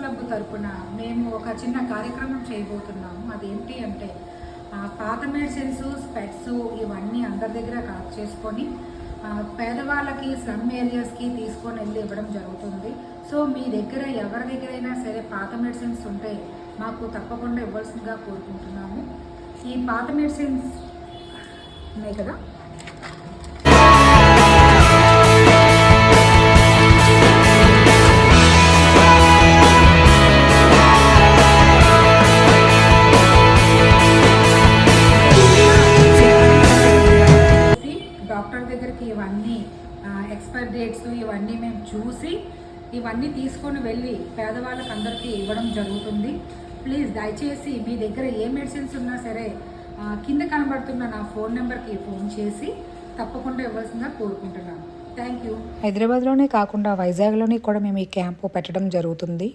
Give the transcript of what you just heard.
Club తరపున మేము ఒక చిన్న కార్యక్రమం చేయబోతున్నాము. అదేంటి అంటే పాత మెడిసిన్స్, స్పెట్స్ ఇవన్నీ అందరి దగ్గర కలెక్ట్ చేసుకొని పేదవాళ్ళకి, స్లమ్ ఏరియాస్కి తీసుకొని వెళ్ళి ఇవ్వడం జరుగుతుంది. సో మీ దగ్గర ఎవరి దగ్గరైనా సరే పాత మెడిసిన్స్ ఉంటే మాకు తప్పకుండా ఇవ్వాల్సిందిగా కోరుకుంటున్నాము. ఈ పాత మెడిసిన్స్ ఉన్నాయి కదా, డాక్టర్ దగ్గరికి ఇవన్నీ ఎక్స్పైర్ డేట్స్ ఇవన్నీ మేము చూసి ఇవన్నీ తీసుకొని వెళ్ళి పేదవాళ్ళకి అందరికీ ఇవ్వడం జరుగుతుంది. ప్లీజ్ దయచేసి మీ దగ్గర ఏ మెడిసిన్స్ ఉన్నా సరే కింద కనబడుతున్న నా ఫోన్ నెంబర్కి ఫోన్ చేసి తప్పకుండా ఇవ్వాల్సిందిగా కోరుకుంటున్నాను. Thank you. హైదరాబాద్లోనే కాకుండా వైజాగ్లోనే కూడా మేము ఈ క్యాంపు పెట్టడం జరుగుతుంది.